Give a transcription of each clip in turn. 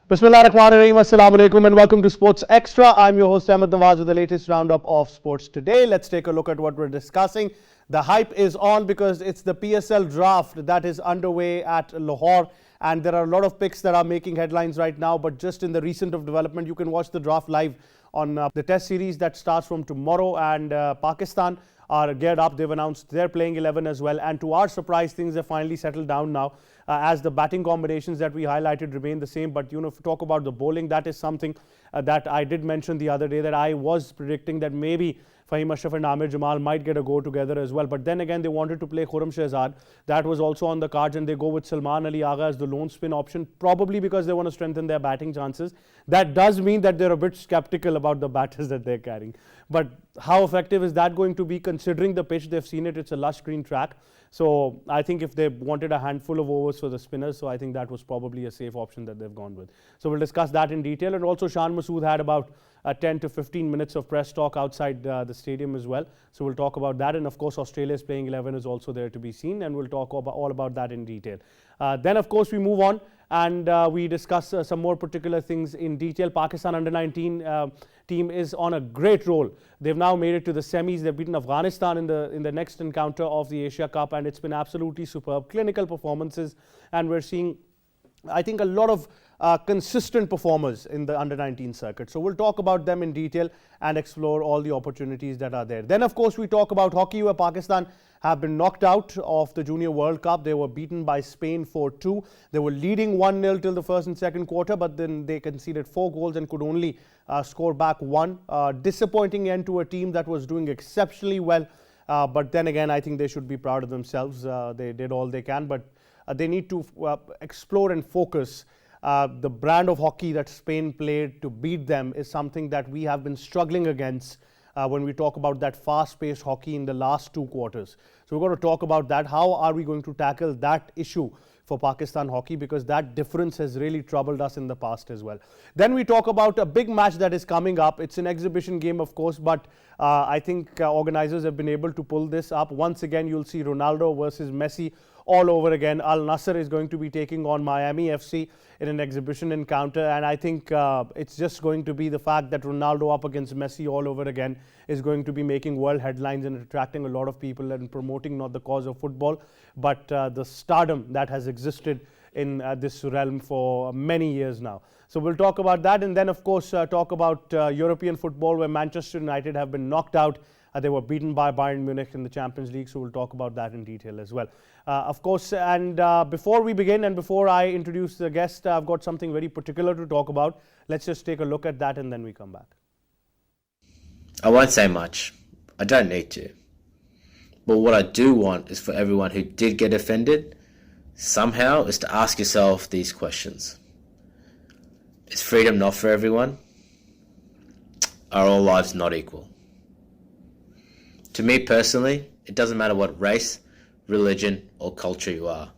Bismillahirrahmanirrahim. Assalamu alaikum and welcome to Sports Extra. I'm your host Ahmed Nawaz with the latest roundup of sports today. Let's take a look at what we're discussing. The hype is on because it's the PSL draft that is underway at Lahore, and there are a lot of picks that are making headlines right now. But just in the recent of development, you can watch the draft live on the test series that starts from tomorrow, and Pakistan are geared up. They've announced their playing 11 as well, and to our surprise, things have finally settled down now. As the batting combinations that we highlighted remain the same. But if you talk about the bowling, that is something that I did mention the other day, that I was predicting that maybe Fahim Ashraf and Amir Jamal might get a go together as well. But then again, they wanted to play Khurram Shehzad. That was also on the cards, and they go with Salman Ali Agha as the lone spin option, probably because they want to strengthen their batting chances. That does mean that they're a bit skeptical about the batters that they're carrying. But how effective is that going to be, considering the pitch? They've seen it, it's a lush green track. So I think if they wanted a handful of overs for the spinners, so I think that was probably a safe option that they've gone with. So we'll discuss that in detail. And also Shan Masood had about 10 to 15 minutes of press talk outside the stadium as well. So we'll talk about that. And of course, Australia's playing 11 is also there to be seen, and we'll talk all about that in detail. Then of course we move on and we discuss some more particular things in detail. Pakistan under 19 team is on a great roll. They've now made it to the semis. They've beaten Afghanistan in the next encounter of the Asia Cup, and it's been absolutely superb. Clinical performances, and we're seeing, I think, a lot of consistent performers in the under 19 circuit. So we'll talk about them in detail and explore all the opportunities that are there. Then of course we talk about hockey, where Pakistan have been knocked out of the Junior World Cup. They were beaten by Spain 4-2. They were leading 1-0 till the first and second quarter, but then they conceded 4 goals and could only score back 1. Disappointing end to a team that was doing exceptionally well. But then again, I think they should be proud of themselves. They did all they can, but they need to explore and focus. The brand of hockey that Spain played to beat them is something that we have been struggling against when we talk about that fast-paced hockey in the last 2 quarters. So we're going to talk about that. How are we going to tackle that issue for Pakistan hockey, because that difference has really troubled us in the past as well. Then we talk about a big match that is coming up. It's an exhibition game, of course, but I think organizers have been able to pull this up. Once again, you'll see Ronaldo versus Messi all over again. Al Nassr is going to be taking on Miami FC in an exhibition encounter, and I think it's just going to be the fact that Ronaldo up against Messi all over again is going to be making world headlines and attracting a lot of people and promoting not the cause of football, but the stardom that has existed in this realm for many years now. So we'll talk about that, and then of course talk about European football, where Manchester United have been knocked out. They were beaten by Bayern Munich in the Champions League, so we'll talk about that in detail as well. Of course, and before we begin and before I introduce the guest, I've got something very particular to talk about. Let's just take a look at that and then we come back. I won't say much. I don't need to. But what I do want is for everyone who did get offended somehow is to ask yourself these questions. Is freedom not for everyone? Are all lives not equal? To me personally, it doesn't matter what race, religion, or culture you are.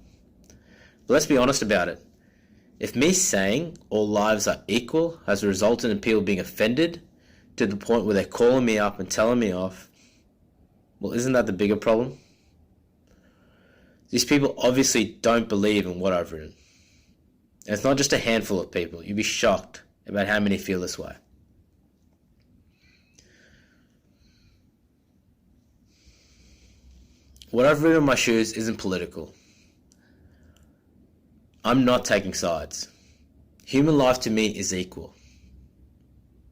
But let's be honest about it. If me saying all lives are equal has resulted in people being offended to the point where they're calling me up and telling me off, well, isn't that the bigger problem? These people obviously don't believe in what I've written. And it's not just a handful of people. You'd be shocked about how many feel this way. What I've written on my shoes isn't political. I'm not taking sides. Human life to me is equal.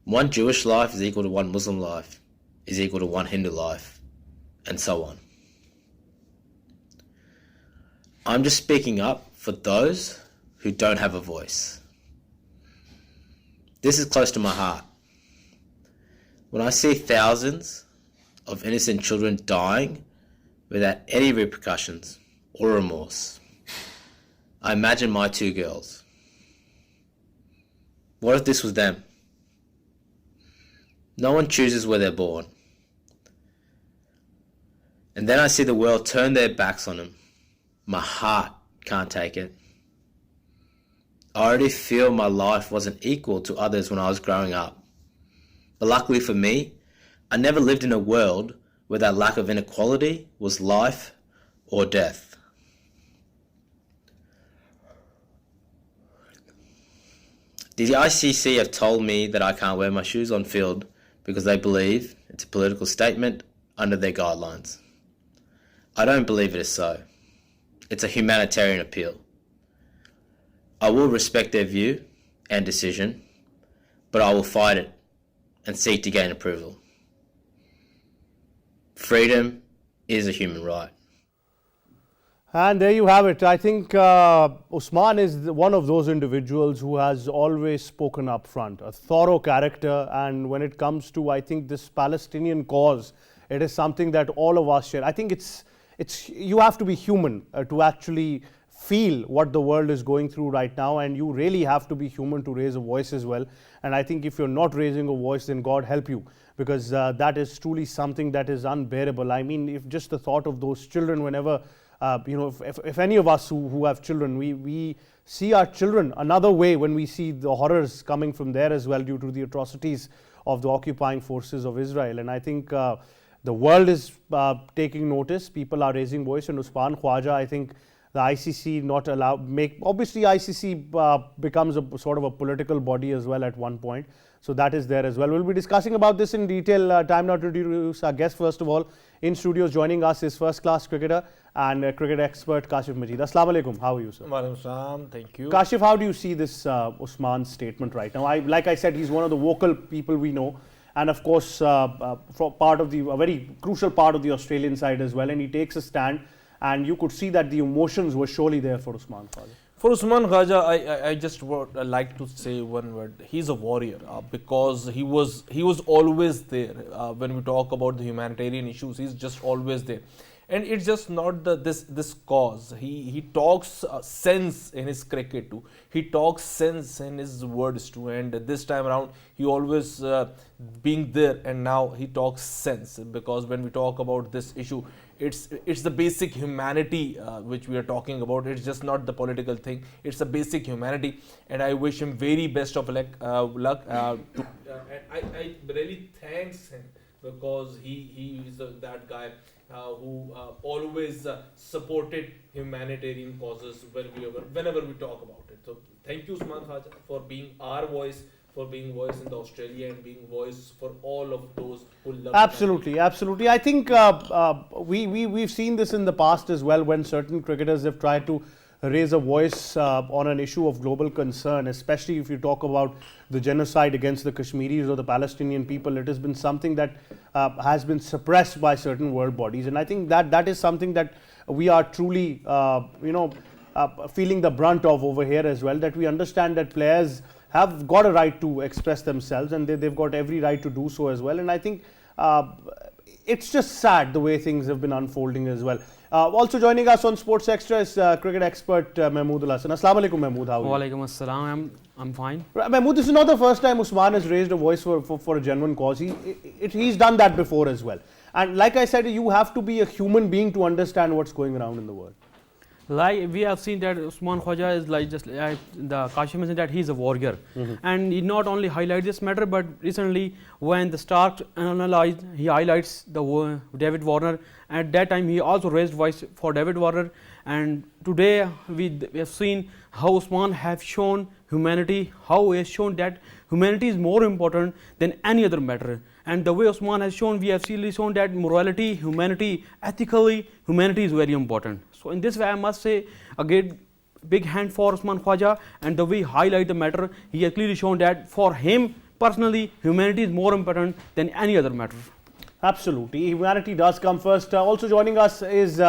One Jewish life is equal to one Muslim life, is equal to one Hindu life, and so on. I'm just speaking up for those who don't have a voice. This is close to my heart. When I see thousands of innocent children dying without any repercussions or remorse, I imagine my 2 girls. What if this was them? No one chooses where they're born. And then I see the world turn their backs on them. My heart can't take it. I already feel my life wasn't equal to others when I was growing up. But luckily for me, I never lived in a world where that lack of inequality was life or death. The ICC have told me that I can't wear my shoes on field because they believe it's a political statement under their guidelines. I don't believe it is so. It's a humanitarian appeal. I will respect their view and decision, but I will fight it and seek to gain approval. Freedom is a human right. And there you have it. I think Usman is one of those individuals who has always spoken up front, a thorough character. And when it comes to, I think, this Palestinian cause, it is something that all of us share. I think you have to be human to actually feel what the world is going through right now, and you really have to be human to raise a voice as well. And I think if you're not raising a voice, then God help you, because that is truly something that is unbearable. I mean, if just the thought of those children, whenever if any of us who have children, we see our children another way when we see the horrors coming from there as well due to the atrocities of the occupying forces of Israel. And I think the world is taking notice. People are raising voice. And Usman Khwaja, I think the ICC not allow obviously ICC becomes a sort of a political body as well at one point. So that is there as well. We'll be discussing about this in detail. Time now to introduce our guest. First of all, in studios joining us is first-class cricketer and cricket expert Kashif Majid. Assalamu alaikum. How are you, sir? Walaikum salam. Thank you. Kashif, how do you see this Usman's statement right now? Like I said, he's one of the vocal people we know, and of course, a very crucial part of the Australian side as well. And he takes a stand, and you could see that the emotions were surely there for Usman Khwaja. For Usman Khwaja, I just would like to say one word. He's a warrior because he was always there. When we talk about the humanitarian issues, he's just always there. And it's just not this cause. He talks sense in his cricket too. He talks sense in his words too. And this time around, he always being there. And now he talks sense, because when we talk about this issue, it's the basic humanity which we are talking about. It's just not the political thing. It's a basic humanity. And I wish him very best of luck. And I really thanks him, because he is that guy who always supported humanitarian causes whenever we talk about it. So thank you, Usman Khwaja, for being our voice, for being voice in the Australia, and being voice for all of those who love. Absolutely. I think we've seen this in the past as well, when certain cricketers have tried to raise a voice on an issue of global concern, especially if you talk about the genocide against the Kashmiris or the Palestinian people. It has been something that has been suppressed by certain world bodies, and I think that is something that we are truly feeling the brunt of over here as well, that we understand that players have got a right to express themselves, and they've got every right to do so as well. And I think it's just sad the way things have been unfolding as well. Also joining us on Sports Extra is cricket expert Mahmood Hassan. Assalamu alaikum, Mahmood. How are you? Walaikum assalam. I'm fine. Mahmood, this is not the first time Usman has raised a voice for a genuine cause. He's done that before as well. And like I said, you have to be a human being to understand what's going around in the world. Like we have seen that Usman Khwaja is like just the Kashif mentioned that he's a warrior, and he not only highlights this matter, but recently when the Stark analyzed, he highlights the David Warner. At that time, he also raised voice for David Warner, and today we have seen how Usman have shown humanity, how he has shown that humanity is more important than any other matter. And the way Usman has shown, we have shown that morality, humanity, ethically, humanity is very important. So in this way, I must say again, big hand for Usman Khwaja, and the way he highlight the matter, he has clearly shown that for him personally, humanity is more important than any other matter. Absolutely, humanity does come first. Also joining us is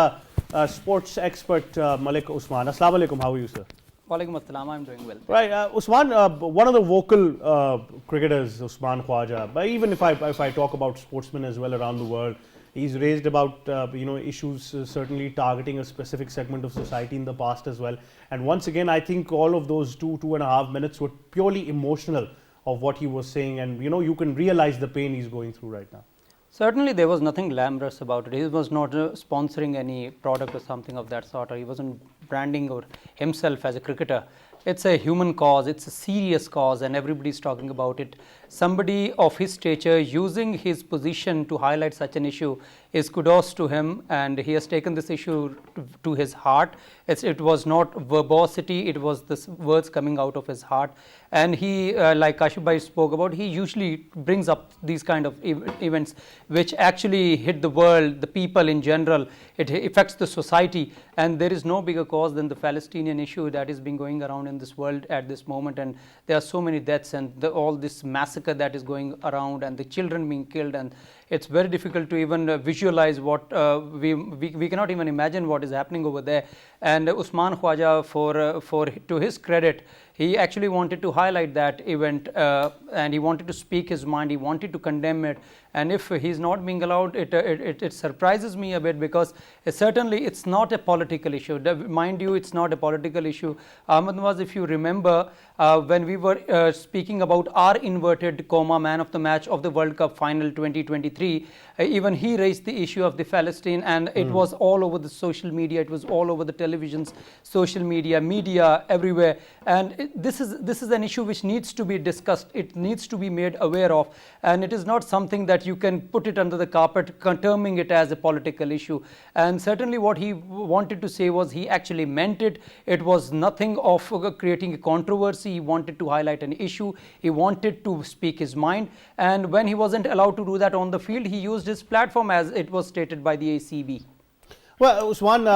sports expert Malik Usman. Assalamu alaikum. How are you, sir? Walaikum assalam. I'm doing well. Right, Usman, one of the vocal cricketers, Usman Khwaja. But even if I talk about sportsmen as well around the world, he's raised about issues certainly targeting a specific segment of society in the past as well. And once again, I think all of those 2.5 minutes were purely emotional of what he was saying, and you can realize the pain he's going through right now. Certainly, there was nothing glamorous about it. He was not sponsoring any product or something of that sort, or he wasn't branding or himself as a cricketer. it's a human cause, it's a serious cause, and everybody's talking about it. Somebody of his stature using his position to highlight such an issue is kudos to him, and he has taken this issue to his heart. It was not verbosity, it was the words coming out of his heart. And he, like Kashif bhai spoke about, he usually brings up these kind of events which actually hit the world, the people in general. It affects the society, and there is no bigger cause than the Palestinian issue that is being going around in this world at this moment. And there are so many deaths and all this massacre that is going around, and the children being killed, and it's very difficult to even visualize what we cannot even imagine what is happening over there. And Usman Khwaja, for to his credit, he actually wanted to highlight that event, and he wanted to speak his mind, he wanted to condemn it. And if he's not being allowed, it surprises me a bit, because certainly it's not a political issue. Mind you, it's not a political issue. Ahmad Nawaz, if you remember, when we were speaking about our inverted comma man of the match of the World Cup final 2023, even he raised the issue of the Palestine, and it was all over the social media, it was all over the televisions, social media everywhere. And this is an issue which needs to be discussed, it needs to be made aware of, and it is not something that you can put it under the carpet, terming it as a political issue. And certainly what he wanted to say was he actually meant it. It was nothing of creating a controversy. He wanted to highlight an issue, he wanted to speak his mind, and when he wasn't allowed to do that on the field, he used his platform as it was stated by the ACB. Well, Usman,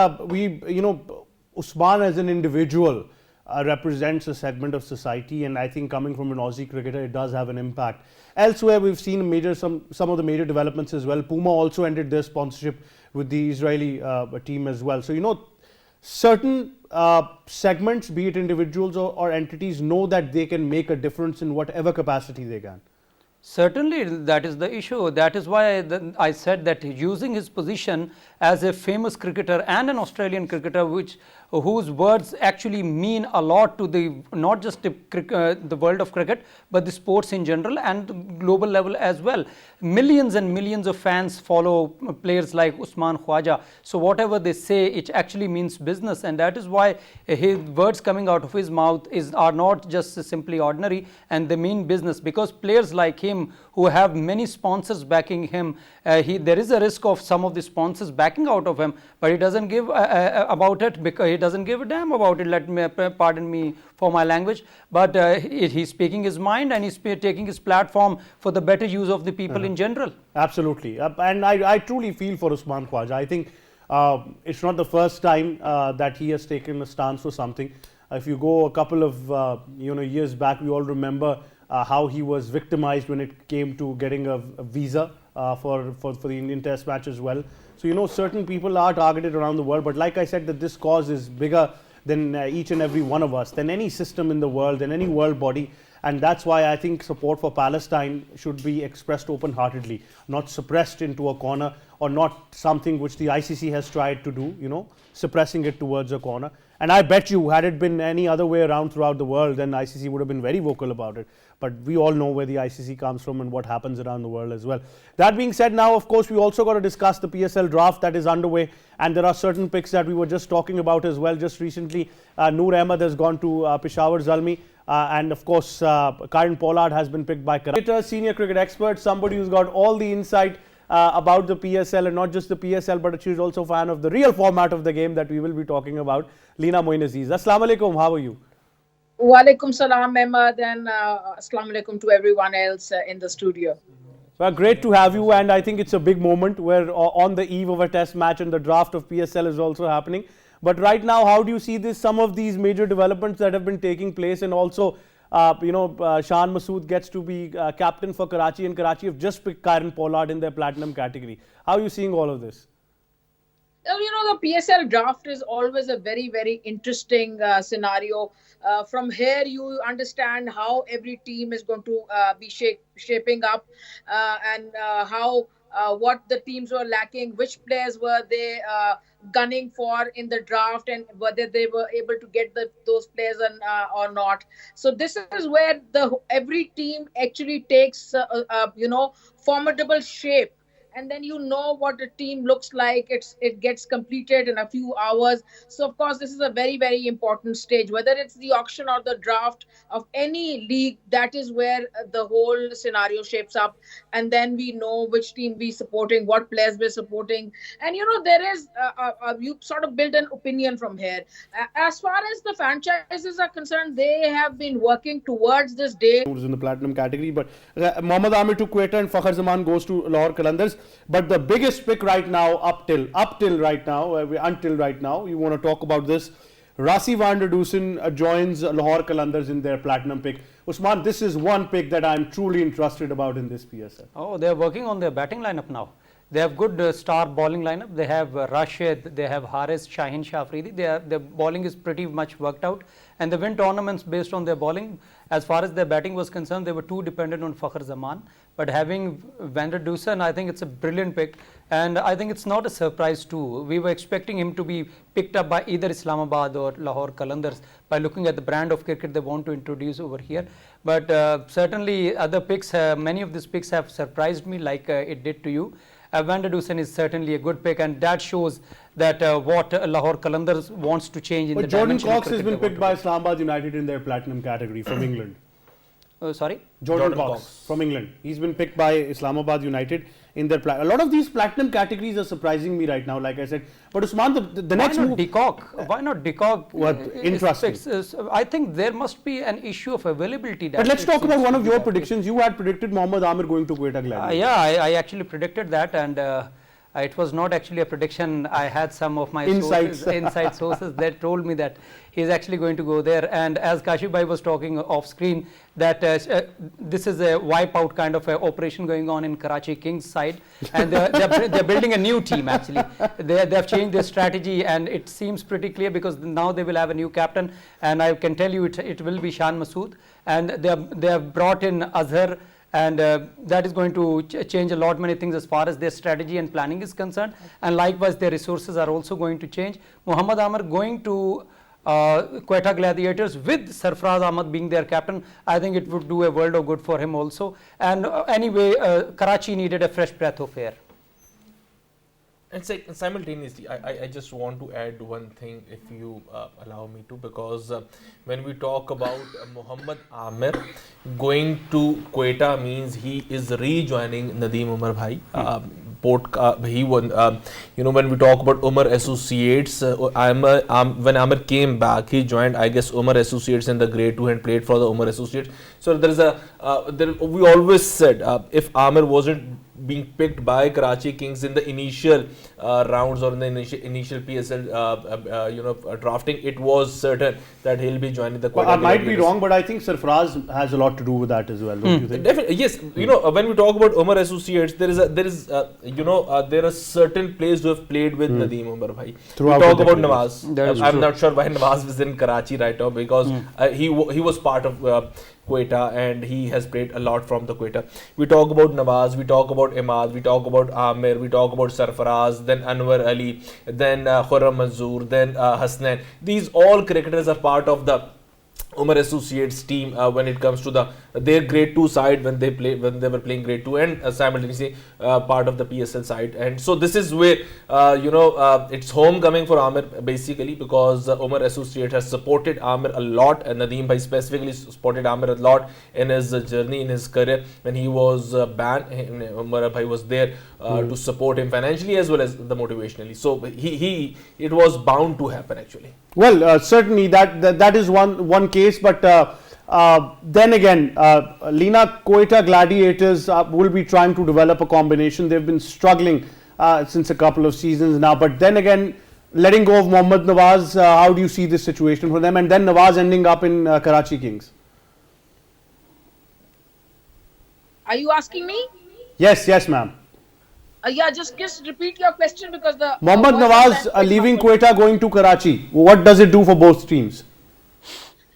Usman as an individual represents a segment of society, and I think coming from an Aussie cricketer, it does have an impact. Elsewhere, we've seen some of the major developments as well. Puma also ended their sponsorship with the Israeli team as well. So, certain segments, be it individuals or entities, know that they can make a difference in whatever capacity they can. Certainly, that is the issue. That is why I said that using his position as a famous cricketer and an Australian cricketer, whose words actually mean a lot to not just the world of cricket, but the sports in general and global level as well. Millions and millions of fans follow players like Usman Khwaja. So whatever they say, it actually means business, and that is why his words coming out of his mouth are not just simply ordinary, and they mean business, because players like him who have many sponsors backing him, there is a risk of some of the sponsors backing out of him, but he doesn't give about it, because he doesn't give a damn about it. Pardon me for my language, but he's speaking his mind, and he's taking his platform for the better use of the people in general. Absolutely, and I truly feel for Usman Khwaja. I think it's not the first time that he has taken a stance for something. If you go a couple of years back, we all remember how he was victimized when it came to getting a visa for the Indian Test match as well. So certain people are targeted around the world, but like I said, that this cause is bigger than each and every one of us, than any system in the world, than any world body. And that's why I think support for Palestine should be expressed open-heartedly, not suppressed into a corner, or not something which the ICC has tried to do, suppressing it towards a corner. And I bet you, had it been any other way around throughout the world, then ICC would have been very vocal about it. But we all know where the ICC comes from and what happens around the world as well. That being said, now, of course, we also got to discuss the PSL draft that is underway. And there are certain picks that we were just talking about as well. Just recently, Noor Ahmed has gone to Peshawar Zalmi. And of course, Karen Pollard has been picked by Karachi. Senior cricket expert, somebody who's got all the insight about the PSL, and not just the PSL, but she's also a fan of the real format of the game that we will be talking about. Leena Moin Aziz. Assalamu alaikum, how are you? Walaikum salam, Ahmad, and assalamu alaikum to everyone else in the studio. Well, great to have you, and I think it's a big moment where on the eve of a test match and the draft of PSL is also happening. But right now, how do you see some of these major developments that have been taking place, and also Shan Masood gets to be captain for Karachi, and Karachi have just picked Karen Pollard in their platinum category. How are you seeing all of this? The PSL draft is always a very, very interesting scenario. From here, you understand how every team is going to be shaping up, and how what the teams were lacking, which players were they gunning for in the draft, and whether they were able to get those players or not. So this is where every team actually takes formidable shape and then you know what a team looks like. It gets completed in a few hours. So of course this is a very very important stage, whether it's the auction or the draft of any league. That is where the whole scenario shapes up, and then we know which team we supporting, what players we're supporting. And there is you sort of build an opinion from here. As far as the franchises are concerned, they have been working towards this day. In the platinum category, but Mohammad Amir to Quetta and Fakhar Zaman goes to Lahore Qalandars. But the biggest pick right now, until right now, you want to talk about this. Rassi van der Dusen joins Lahore Qalandars in their platinum pick. Usman, this is one pick that I'm truly interested about in this PSL. Oh, they are working on their batting lineup now. They have good star bowling lineup. They have Rashid, they have Haris, Shaheen Shafridi. Their bowling is pretty much worked out, and they win tournaments based on their bowling. As far as their batting was concerned, they were too dependent on Fakhar Zaman. But having Van der Dusen, I think it's a brilliant pick, and I think it's not a surprise too. We were expecting him to be picked up by either Islamabad or Lahore Qalandars by looking at the brand of cricket they want to introduce over here. But certainly other picks, many of these picks have surprised me, like it did to you. Van der Dusen is certainly a good pick, and that shows that what Lahore Qalandars wants to change in the Jordan dimension of Cox has cricket been they picked want by Islamabad United in their platinum category from England. sorry? Jordan Cox from England. He's been picked by Islamabad United in their a lot of these platinum categories are surprising me right now, like I said. But Usman, the next Why not move. Decock? Why not Decock? What? Interesting. I think there must be an issue of availability. But let's talk about one of your predictions. You had predicted Mohammad Amir going to Quetta Gladiators. Yeah, I actually predicted that, and it was not actually a prediction. I had some of my inside sources that told me that he is actually going to go there. And as Kashif Bhai was talking off screen, that this is a wipeout kind of a operation going on in Karachi Kings side, and they're building a new team actually. They have changed their strategy, and it seems pretty clear because now they will have a new captain, and I can tell you it will be Shan Masood, and they have brought in Azhar. And that is going to change a lot many things as far as their strategy and planning is concerned, and likewise their resources are also going to change. Muhammad Amir going to Quetta Gladiators with Sarfraz Ahmad being their captain, I think it would do a world of good for him also. And anyway, Karachi needed a fresh breath of air. And simultaneously, I just want to add one thing, if you allow me to, because when we talk about Muhammad Amir going to Quetta means he is rejoining Nadeem Umar Bhai. He won. When we talk about Umar Associates, when Amir came back, he joined, I guess, Umar Associates in the Grade 2 and played for the Umar Associates. So there is we always said if Amir wasn't being picked by Karachi Kings in the initial rounds or in the initial PSL drafting, it was certain that he'll be joining the Quetta. I might be wrong, but I think Sarfraz has a lot to do with that as well. Don't you think? Definitely, yes. When we talk about Umar Associates, there are certain players who have played with Nadeem Umar Bhai. We talk about Nawaz. I'm not sure why Nawaz is in Karachi right now, because he was part of Quetta, and he has played a lot from the Quetta. We talk about Nawaz, we talk about Imad, we talk about Amir, we talk about Sarfaraz, then Anwar Ali, then Khurram Manzoor, then Hasnain. These all cricketers are part of the Umar Associates team when it comes to their Grade 2 side when they were playing Grade 2, and simultaneously part of the PSL side. And so this is where it's homecoming for Amir basically, because Umar Associate has supported Amir a lot, and Nadeem Bhai specifically supported Amir a lot in his journey, in his career. When he was banned, Umar Bhai was there to support him financially as well as the motivationally. So it was bound to happen actually. Well, certainly that is one case, but then again, Lina Quetta Gladiators will be trying to develop a combination. They've been struggling since a couple of seasons now, but then again, letting go of Mohammad Nawaz, how do you see this situation for them? And then Nawaz ending up in Karachi Kings. Are you asking me? Yes, ma'am. Yeah, just repeat your question, because the Mohammad Nawaz leaving Quetta going to Karachi. What does it do for both teams?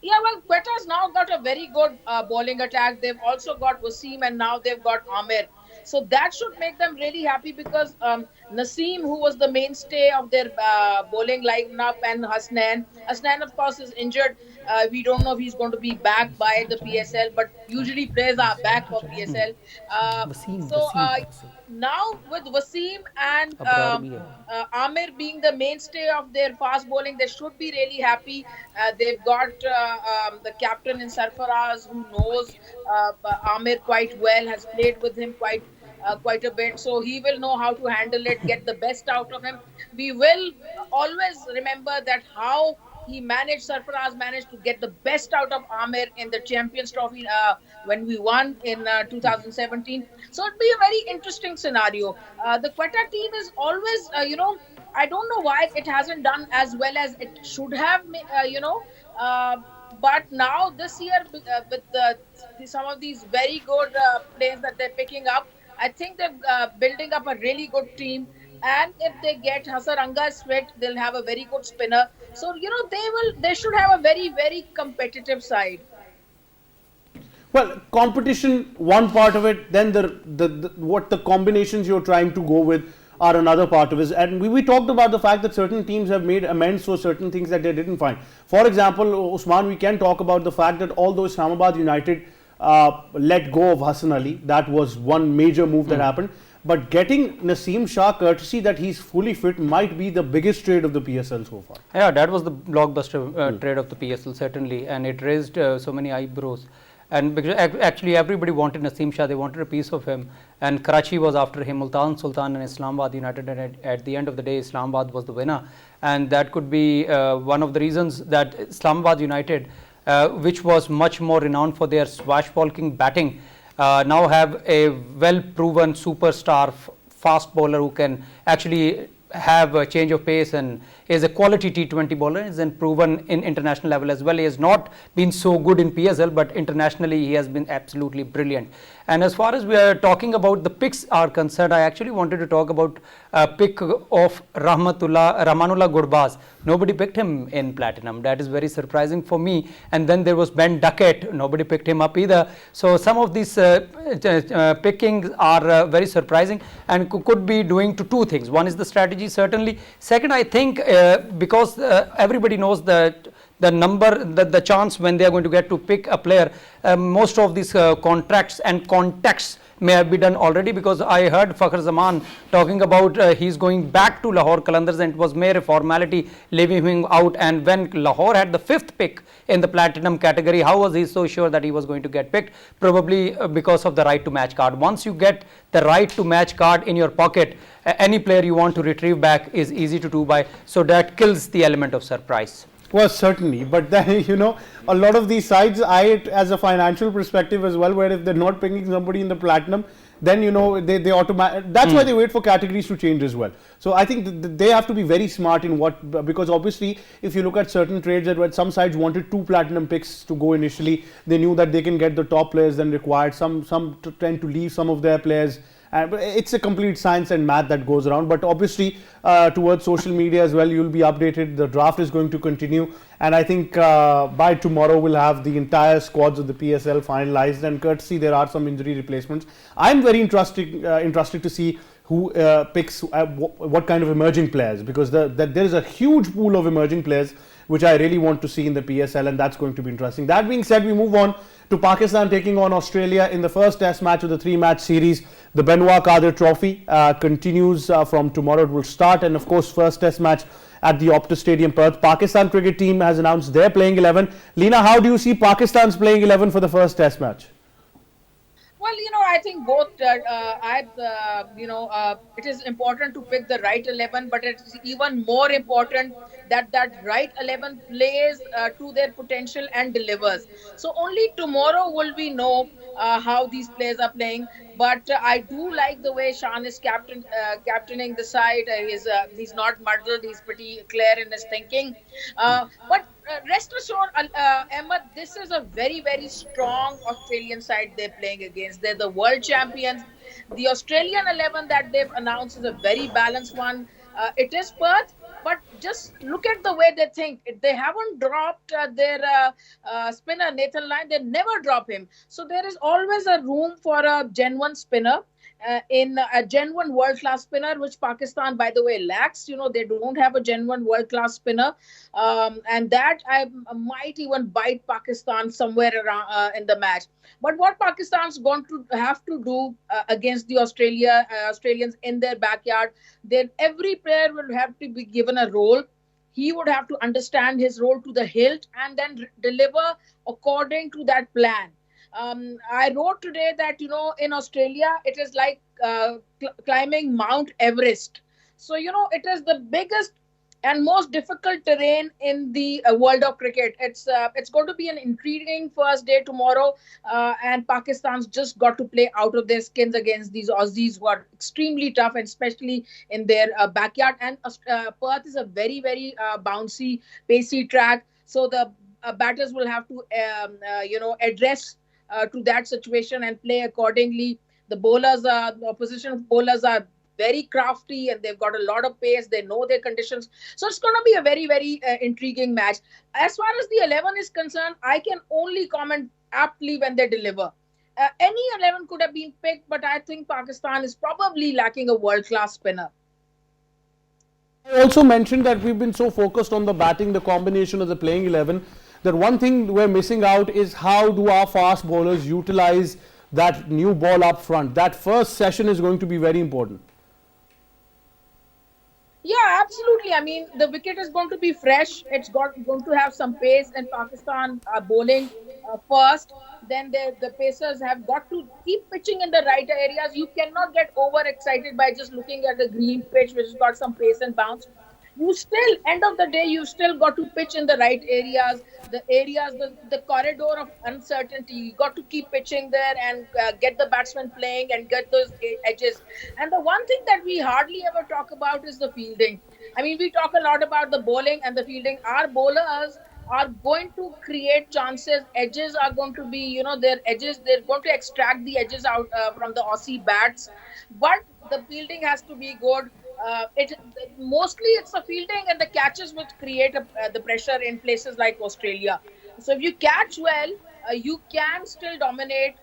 Yeah, well, Quetta's now got a very good bowling attack. They've also got Wasim, and now they've got Amir. So that should make them really happy, because Naseem, who was the mainstay of their bowling lineup, and Hasnain, of course, is injured. We don't know if he's going to be back by the PSL, but usually players are back for PSL. Wasim. now with Wasim and Abrar bhi hai. Amir being the mainstay of their fast bowling, they should be really happy. They've got the captain in Sarfaraz who knows Amir quite well, has played with him quite a bit, so he will know how to handle it, get the best out of him. We will always remember that how he managed, Sarfaraz managed to get the best out of Amir in the Champions Trophy when we won in 2017. So it'd be a very interesting scenario. The Quetta team is always, I don't know why it hasn't done as well as it should have, uh, but now this year with some of these very good players that they're picking up, I think they're building up a really good team. And if they get Hasaranga fit, they'll have a very good spinner. So they should have a very very competitive side. Well, competition, one part of it, then the what the combinations you're trying to go with are another part of it. And we talked about the fact that certain teams have made amends for certain things that they didn't find. For example, Usman, we can talk about the fact that although Islamabad United let go of Hassan Ali, that was one major move that happened. But getting Naseem Shah, courtesy that he's fully fit, might be the biggest trade of the PSL so far. Yeah, that was the blockbuster trade of the PSL, certainly, and it raised so many eyebrows. And because actually everybody wanted Naseem Shah, they wanted a piece of him, and Karachi was after him, Multan Sultan and Islamabad United, and at the end of the day, Islamabad was the winner, and that could be one of the reasons that Islamabad United, which was much more renowned for their swashbuckling batting, now have a well-proven superstar fast bowler who can actually have a change of pace and is a quality T20 bowler, is then proven in international level as well. He has not been so good in PSL, but internationally he has been absolutely brilliant. And as far as we are talking about the picks are concerned, I actually wanted to talk about a pick of Ramanullah Gurbaz. Nobody picked him in platinum. That is very surprising for me. And then there was Ben Duckett. Nobody picked him up either. So some of these pickings are very surprising and could be doing to two things. One is the strategy, certainly. Second, I think because everybody knows that the chance when they are going to get to pick a player, most of these contracts and contacts may have been done already, because I heard Fakhar Zaman talking about he's going back to Lahore Qalandars, and it was mere formality leaving him out. And when Lahore had the 5th pick in the platinum category, how was he so sure that he was going to get picked? Probably because of the right to match card. Once you get the right to match card in your pocket, any player you want to retrieve back is easy to do by, so that kills the element of surprise. Well, certainly, but then a lot of these sides eye it as a financial perspective as well, where if they're not picking somebody in the platinum, then they automatically, that's why they wait for categories to change as well. So I think they have to be very smart in what, because obviously if you look at certain trades that where some sides wanted 2 platinum picks to go initially, they knew that they can get the top players then required. Some tend to leave some of their players. It's a complete science and math that goes around, but obviously towards social media as well, you'll be updated. The draft is going to continue, and I think by tomorrow we'll have the entire squads of the PSL finalized, and courtesy there are some injury replacements. I'm very interested to see who picks what kind of emerging players, because there is a huge pool of emerging players which I really want to see in the PSL, and that's going to be interesting. That being said, we move on to Pakistan taking on Australia in the first test match of the 3-match series. The Benoit Kader Trophy continues from tomorrow. It will start, and of course first test match at the Optus Stadium, Perth. Pakistan cricket team has announced their playing 11. Leena, how do you see Pakistan's playing 11 for the first test match? Well, I think both. It is important to pick the right 11, but it's even more important that that right 11 plays to their potential and delivers. So only tomorrow will we know how these players are playing. But I do like the way Shan is captaining the side. He's not muddled. He's pretty clear in his thinking. But rest assured, Ahmed, this is a very, very strong Australian side they're playing against. They're the world champions. The Australian 11 that they've announced is a very balanced one. It is Perth, but just look at the way they think. They haven't dropped their spinner Nathan Lyon. They never drop him. So there is always a room for a genuine spinner. In a genuine world class spinner, which Pakistan, by the way, lacks. They don't have a genuine world class spinner, and that I might even bite Pakistan somewhere around in the match. But what Pakistan's going to have to do against the Australians in their backyard, then every player will have to be given a role. He would have to understand his role to the hilt and then deliver according to that plan. I wrote today that in Australia it is like climbing Mount Everest. So it is the biggest and most difficult terrain in the world of cricket. It's going to be an intriguing first day tomorrow, and Pakistan's just got to play out of their skins against these Aussies who are extremely tough, and especially in their backyard. And Perth is a very very bouncy, pacey track, so the batters will have to address to that situation and play accordingly. The opposition bowlers are very crafty and they've got a lot of pace. They know their conditions. So it's going to be a very, very intriguing match. As far as the 11 is concerned, I can only comment aptly when they deliver. Any 11 could have been picked, but I think Pakistan is probably lacking a world-class spinner. I also mentioned that we've been so focused on the batting, the combination of the playing 11, that one thing we're missing out is how do our fast bowlers utilize that new ball up front. That first session is going to be very important. Yeah, absolutely. I mean, the wicket is going to be fresh. It's going to have some pace, and Pakistan are bowling first. Then the pacers have got to keep pitching in the right areas. You cannot get overexcited by just looking at the green pitch, which has got some pace and bounce. You still, end of the day, you still got to pitch in the right areas, the corridor of uncertainty. You got to keep pitching there and get the batsmen playing and get those edges. And the one thing that we hardly ever talk about is the fielding. I mean, we talk a lot about the bowling and the fielding. Our bowlers are going to create chances. Edges are going to be, their edges. They're going to extract the edges out from the Aussie bats. But the fielding has to be good. Mostly it's the fielding and the catches which create the pressure in places like Australia. So if you catch well, you can still dominate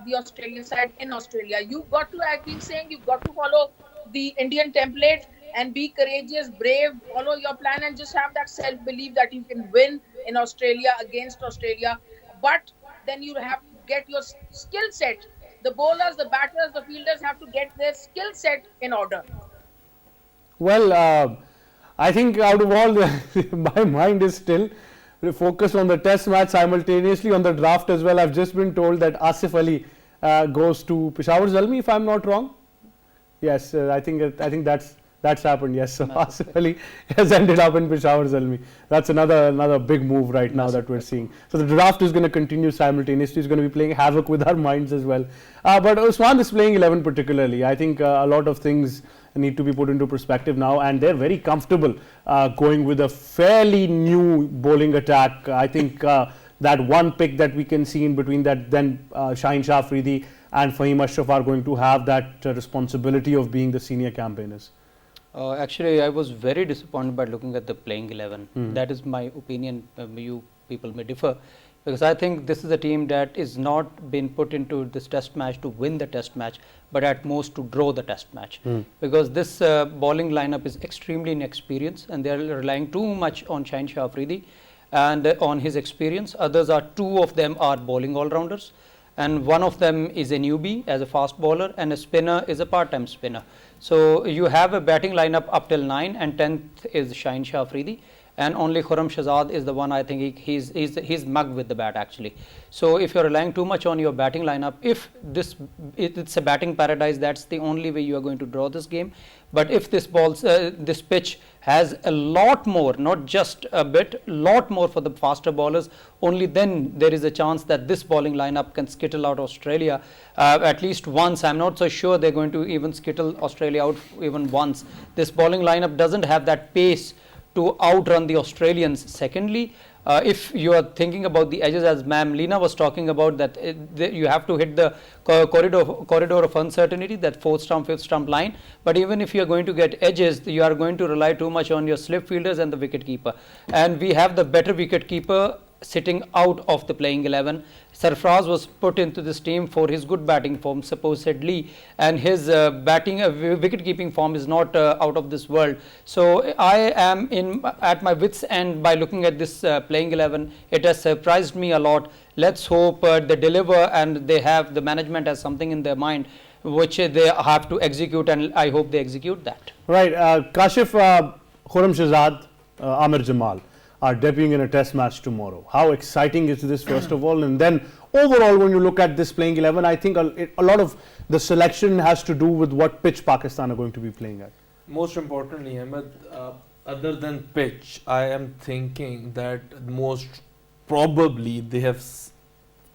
the Australian side in Australia. I've been saying, you've got to follow the Indian template and be courageous, brave, follow your plan and just have that self-belief that you can win in Australia against Australia. But then you have to get your skill set. The bowlers, the batters, the fielders have to get their skill set in order. Well, I think out of all, my mind is still focused on the test match, simultaneously on the draft as well. I've just been told that Asif Ali goes to Peshawar Zalmi, if I'm not wrong. Yes, I think that's happened. Yes, so Asif Ali has ended up in Peshawar Zalmi. That's another big move right now that we're seeing. So the draft is going to continue simultaneously. It's going to be playing havoc with our minds as well. But Usman is playing 11 particularly. I think a lot of things need to be put into perspective now, and they're very comfortable going with a fairly new bowling attack. I think that one pick that we can see in between that, then Shaheen Shah Afridi and Fahim Ashraf are going to have that responsibility of being the senior campaigners. Actually, I was very disappointed by looking at the playing 11. That is my opinion. You people may differ, because I think this is a team that is not been put into this test match to win the test match, but at most to draw the test match. Because this bowling lineup is extremely inexperienced and they are relying too much on Shaheen Shah Afridi and on his experience. Two of them are bowling all-rounders, and one of them is a newbie as a fast bowler, and a spinner is a part-time spinner. So you have a batting lineup up till 9, and 10th is Shaheen Shah Afridi, and only Khurram Shahzad is the one, I think he's mugged with the bat actually. So if you're relying too much on your batting lineup, if it's a batting paradise, that's the only way you are going to draw this game. But if this pitch has a lot more, not just a bit, lot more for the faster bowlers, only then there is a chance that this bowling lineup can skittle out Australia at least once. I'm not so sure they're going to even skittle Australia out even once. This bowling lineup doesn't have that pace to outrun the Australians. Secondly, if you are thinking about the edges, as Ma'am Leena was talking about, that you have to hit the corridor of uncertainty, that fourth stump, fifth stump line. But even if you are going to get edges, you are going to rely too much on your slip fielders and the wicket keeper. And we have the better wicket keeper sitting out of the playing 11. Sarfraz was put into this team for his good batting form supposedly, and his batting wicket keeping form is not out of this world. So I am at my wits end by looking at this playing 11. It has surprised me a lot. Let's hope they deliver, and they have, the management has something in their mind which they have to execute, and I hope they execute that. Right, Kashif, Khurram Shahzad, Amir Jamal are debuting in a test match tomorrow. How exciting is this, first of all? And then overall, when you look at this playing 11, I think a lot of the selection has to do with what pitch Pakistan are going to be playing at. Most importantly, Ahmed, other than pitch, I am thinking that most probably they have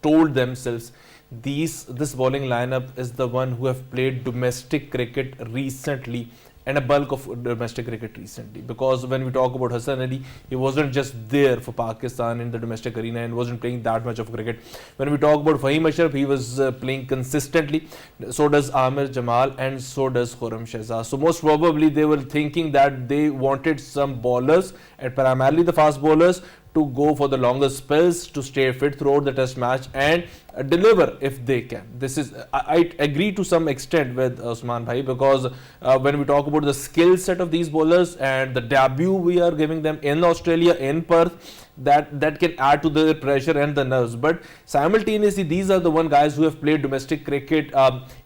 told themselves this bowling lineup is the one who have played domestic cricket recently and a bulk of domestic cricket recently. Because when we talk about Hassan Ali, he wasn't just there for Pakistan in the domestic arena and wasn't playing that much of cricket. When we talk about Fahim Ashraf, he was playing consistently. So does Amir Jamal and so does Khurram Shahzad. So most probably they were thinking that they wanted some bowlers, and primarily the fast bowlers, to go for the longer spells, to stay fit throughout the test match and deliver if they can. This is, I agree to some extent with Usman Bhai, because when we talk about the skill set of these bowlers and the debut we are giving them in Australia, in Perth, that can add to the pressure and the nerves. But simultaneously, these are the one guys who have played domestic cricket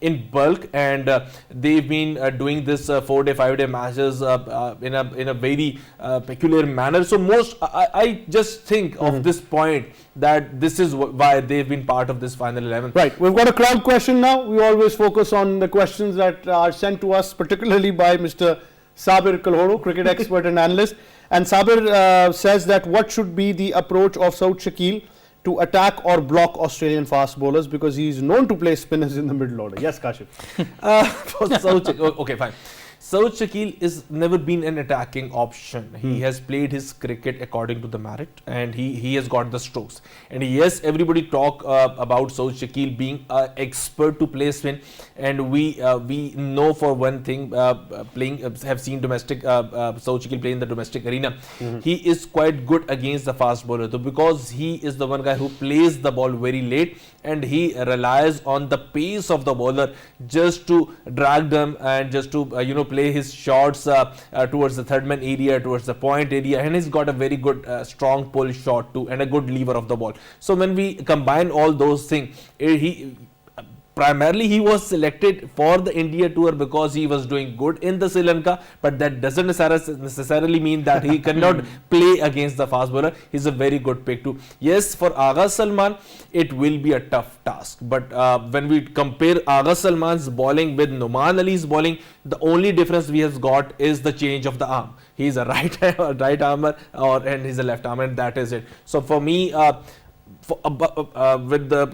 in bulk, and they've been doing this 4-day, 5-day matches in a very peculiar manner. So I just think of this point, that this is why they've been part of this final 11. Right, we've got a crowd question now. We always focus on the questions that are sent to us, particularly by Mr. Sabir Kalhoro, cricket expert and analyst. And Sabir says that what should be the approach of Saud Shakil to attack or block Australian fast bowlers, because he is known to play spinners in the middle order. Yes, Kashif. For Saud Shakil, okay, fine. Saud Shakil is never been an attacking option. He has played his cricket according to the merit, and he has got the strokes. And yes, everybody talk about Saud Shakil being an expert to play spin, and we know for one thing, have seen domestic Saud Shakil play in the domestic arena. He is quite good against the fast bowler, though, because he is the one guy who plays the ball very late, and he relies on the pace of the bowler just to drag them and just to play his shots towards the third man area, towards the point area, and he's got a very good strong pull shot too, and a good lever of the ball. So when we combine all those things, primarily he was selected for the India tour because he was doing good in the Sri Lanka, but that doesn't necessarily mean that he cannot play against the fast bowler. He's a very good pick too. Yes, for Agha Salman, it will be a tough task, but when we compare Agha Salman's bowling with Noman Ali's bowling, the only difference we have got is the change of the arm. He's a right armer, and he's a left armer, and that is it. So for me,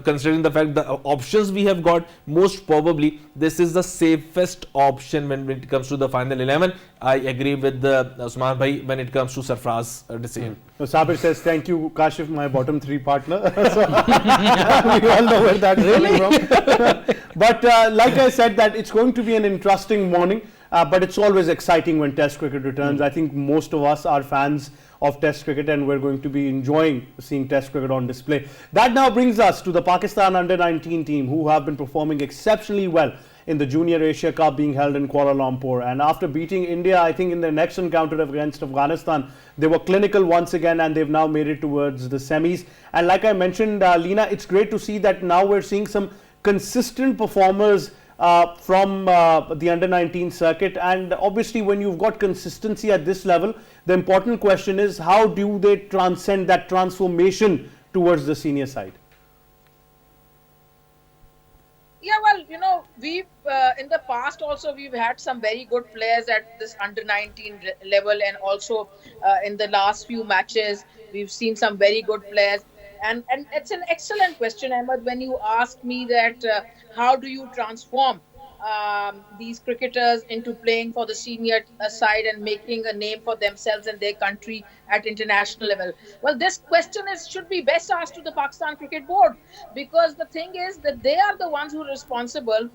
considering the fact the options we have got, most probably this is the safest option when it comes to the final 11. I agree with the Usman Bhai when it comes to Sarfraz decision. So Sabir says, thank you, Kashif, my bottom three partner. So, we all know where that's coming from. But like I said, that it's going to be an interesting morning. But it's always exciting when Test cricket returns. I think most of us are fans of Test cricket, and we're going to be enjoying seeing Test cricket on display. That now brings us to the Pakistan under-19 team, who have been performing exceptionally well in the Junior Asia Cup being held in Kuala Lumpur. And after beating India, I think in their next encounter against Afghanistan, they were clinical once again, and they've now made it towards the semis. And like I mentioned, Leena, it's great to see that now we're seeing some consistent performers from the under-19 circuit. And obviously when you've got consistency at this level, the important question is, how do they transcend that transformation towards the senior side? Yeah, well, we've in the past also we've had some very good players at this under-19 level, and also in the last few matches we've seen some very good players. And it's an excellent question, Ahmed, when you ask me that how do you transform these cricketers into playing for the senior side and making a name for themselves and their country at international level? Well, this question is should be best asked to the Pakistan Cricket Board, because the thing is that they are the ones who are responsible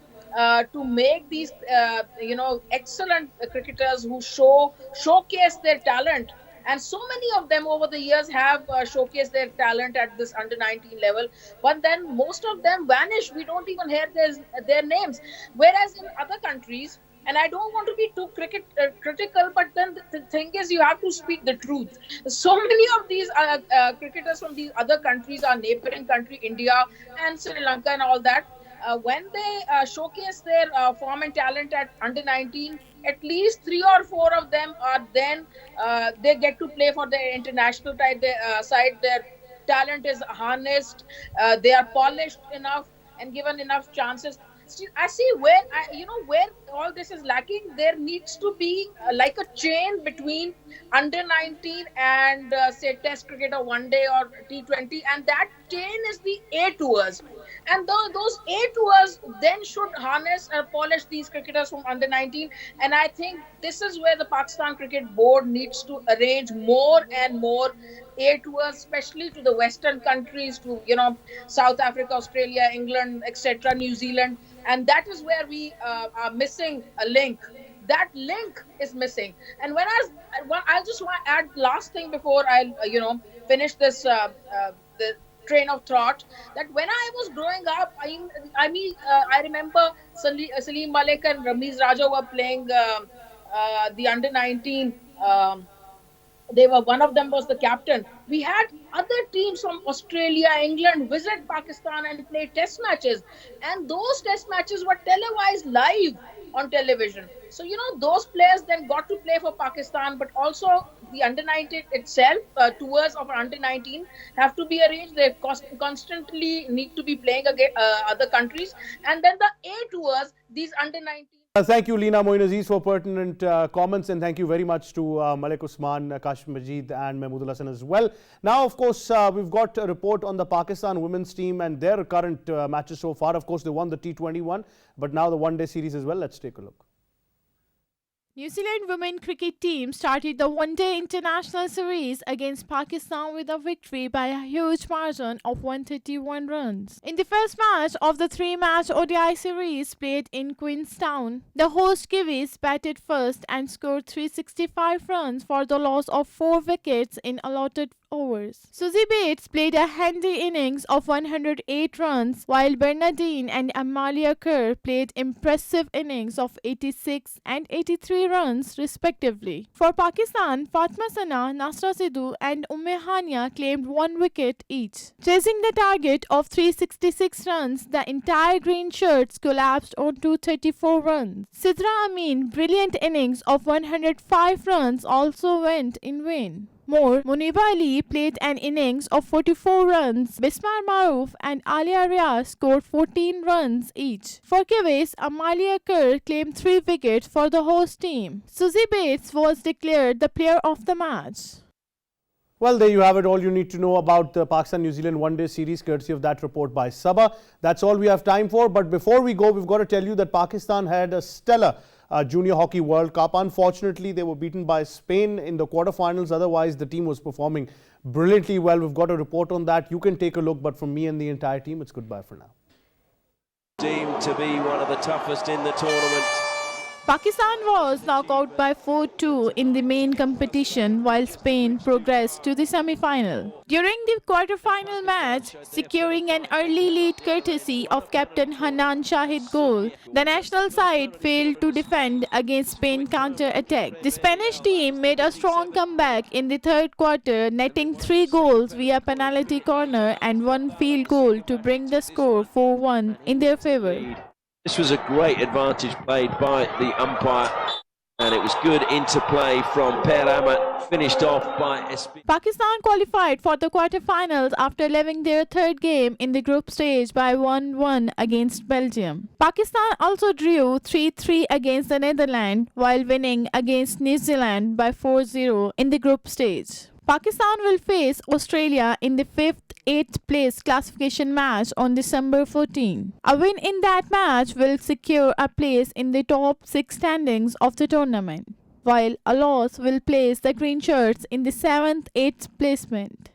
to make these excellent cricketers who showcase their talent. And so many of them over the years have showcased their talent at this under 19 level, but then most of them vanish. We don't even hear their names. Whereas in other countries, and I don't want to be too critical, but then the thing is, you have to speak the truth. So many of these cricketers from these other countries, our neighboring country, India and Sri Lanka and all that, when they showcase their form and talent at under 19, at least 3 or 4 of them are then they get to play for the international side. Their talent is harnessed, they are polished enough and given enough chances. See, I see where where all this is lacking. There needs to be like a chain between under 19 and say Test cricket or one day or T20, and that chain is the A tours. And those A tours then should harness and polish these cricketers from under 19. And I think this is where the Pakistan Cricket Board needs to arrange more and more A tours, especially to the Western countries, to South Africa, Australia, England, etc., New Zealand. And that is where we are missing a link. That link is missing. And I just want to add last thing before I finish this the train of thought, that when I was growing up, I remember Salim Malik and Ramiz Raja were playing the under 19. They were, one of them was the captain. We had other teams from Australia, England visit Pakistan and play test matches, and those test matches were televised live on television. So those players then got to play for Pakistan, but also the under 19 itself, tours of under 19 have to be arranged. They constantly need to be playing against other countries, and then the A tours, these under 19. Thank you, Leena Moin Aziz, for pertinent comments, and thank you very much to Malik Usman, Kashif Majid and Mahmood Hassan as well. Now, of course, we've got a report on the Pakistan women's team and their current matches so far. Of course, they won the T21, but now the one-day series as well. Let's take a look. New Zealand women cricket team started the one-day international series against Pakistan with a victory by a huge margin of 131 runs. In the first match of the three-match ODI series played in Queenstown, the host Kiwis batted first and scored 365 runs for the loss of 4 wickets in allotted overs. Suzie Bates played a handy innings of 108 runs, while Bernadine and Amalia Kerr played impressive innings of 86 and 83 runs respectively. For Pakistan, Fatma Sana, Nasra Sidhu and Umme Hania claimed 1 wicket each. Chasing the target of 366 runs, the entire green shirts collapsed on 234 runs. Sidra Amin, brilliant innings of 105 runs also went in vain. More, Muniba Ali played an innings of 44 runs. Bismar Maroof and Alia Riaz scored 14 runs each. For Kiwis, Amalia Kerr claimed 3 wickets for the host team. Suzie Bates was declared the player of the match. Well, there you have it, all you need to know about the Pakistan-New Zealand one-day series, courtesy of that report by Sabah. That's all we have time for. But before we go, we've got to tell you that Pakistan had a stellar Junior Hockey World Cup. Unfortunately, they were beaten by Spain in the quarterfinals. Otherwise, the team was performing brilliantly well. We've got a report on that. You can take a look. But from me and the entire team, it's goodbye for now. Deemed to be one of the toughest in the tournament. Pakistan was knocked out by 4-2 in the main competition, while Spain progressed to the semi-final. During the quarter-final match, securing an early lead courtesy of captain Hanan Shahid goal, the national side failed to defend against Spain's counter-attack. The Spanish team made a strong comeback in the third quarter, netting 3 goals via penalty corner and 1 field goal to bring the score 4-1 in their favour. This was a great advantage played by the umpire, and it was good interplay from Per Ahmed, finished off by SP. Pakistan qualified for the quarterfinals after leaving their third game in the group stage by 1-1 against Belgium. Pakistan also drew 3-3 against the Netherlands while winning against New Zealand by 4-0 in the group stage. Pakistan will face Australia in the 5th-8th place classification match on December 14. A win in that match will secure a place in the top 6 standings of the tournament, while a loss will place the Green Shirts in the 7th-8th placement.